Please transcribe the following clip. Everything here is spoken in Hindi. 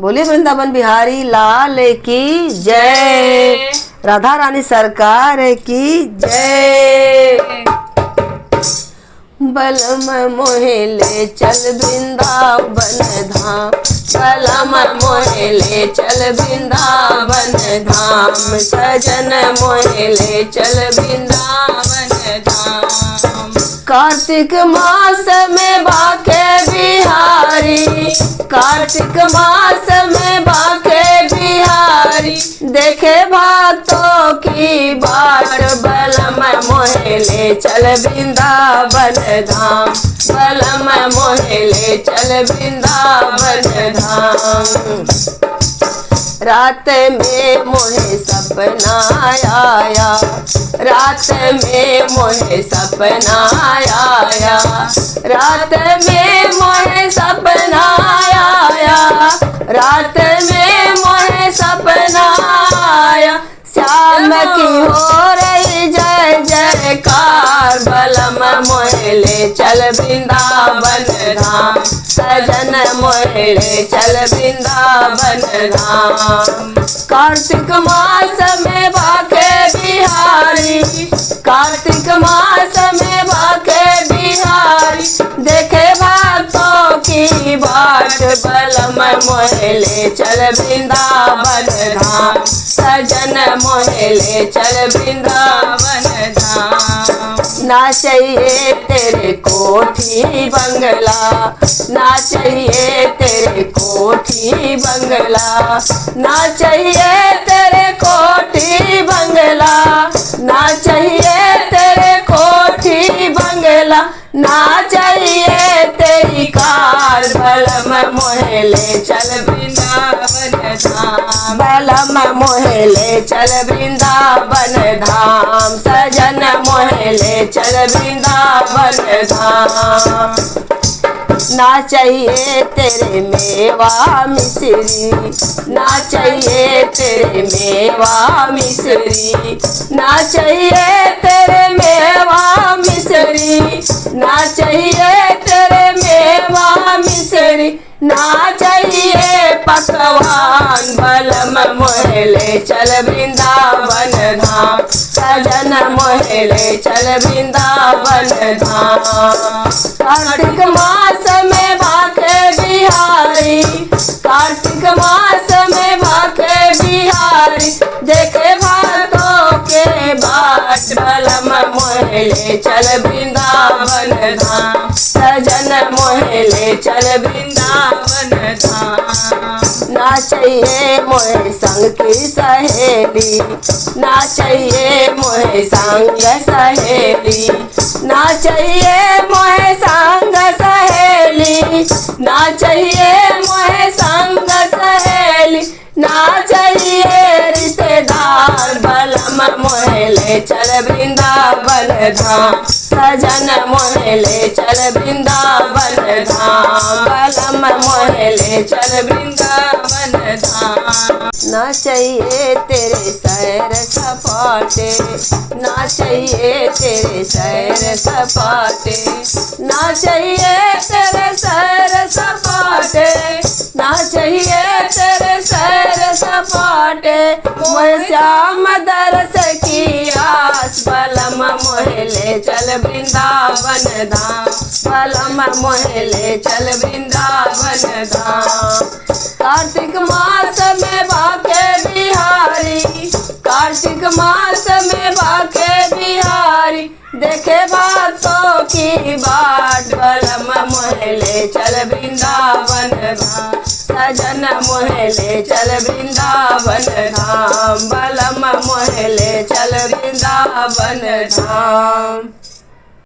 बोलिए वृंदावन बिहारी लाल की जय। राधा रानी सरकार की जय। बलम मोहे ले चल वृंदावन धाम, बलम मोहे ले चल वृंदावन धाम, सजन मोहे ले चल वृंदावन धाम। कार्तिक मास में बाके बिहारी, कार्तिक मास में बाके बिहारी, देखे भक्तों की बाट, बलम मोहे ले चल वृंदावन धाम, बलम मोहे ले चल वृंदावन धाम। रात में मोहे सपना आया, रात में मोहे सपना आया, रात में मोहे सपना आया, रात में मोहे सपना आया। श्याम की हो रही जय जयकार, बलम मोहे ले चल वृंदावन धाम, सजन मोहे ले चल वृंदावन धाम। कार्तिक मास में बाके बिहारी, कार्तिक मास में बाके बिहारी, देखे भक्तों की बाट, बलम मोहे ले चल वृंदावन धाम, सजन मोहे ले चल वृंदावन धाम। ना चाहिए तेरे कोठी बंगला, ना चाहिए तेरे कोठी बंगला, ना चाहिए तेरे कोठी बंगला, ना चाहिए तेरे कोठी बंगला, ना चाहिए तेरी कार, बलम मोहे ले चल वृंदावन धाम, बलम मोहे ले चल वृंदावन धाम, सजन मोहे ले चल वृंदावन धाम। ना चाहिए तेरे मेवा मिश्री, ना चाहिए तेरे मेवा मिश्री, ना चाहिए तेरे मेवा मिश्री, ना चाहिए तेरे मेवा मिश्री, ना चाहिए पकवान, बलम मोहे ले चल वृंदावन धाम, सजन मोहे ले चल वृंदावन धाम। कार्तिक मास में बाके बिहारी, कार्तिक मास में बाके बिहारी, देखे भक्तों के बाट, बलम मोहे ले चल वृंदावन धाम, सजन मोहे ले चल वृंदावन धाम। ना चाहिए मोहे संग की सहेली, ना चाहिए मोहे संग सहेली, ना चाहिए मोहे संग सहेली, ना चाहिए मोहे संग सहेली, ना चाहिए रिश्तेदार, बलम मोहे ले चल वृंदावन धाम, सजन मोहे ले चल वृंदावन धाम, बलम मोहे ले चल वृंदावन धाम। ना चाहिए तेरे सैर सपाटे, ना चाहिए तेरे सैर सपाटे, ना चाहिए तेरे सैर सपाटे, ना चाहिए तेरे सैर सपाटे, मोहे श्याम दरस की आस, बलम मोहे ले चल वृंदावन धाम, बलम मोहे ले चल वृंदावन धाम। कार्तिक मास में बाके बिहारी, कार्तिक मास में बाके बिहारी, देखे भक्तों की बाट, बलम मोहे ले चल वृंदावन धाम, सजन मोहे ले चल वृंदावन धाम, बलम मोहे ले चल वृंदावन धाम।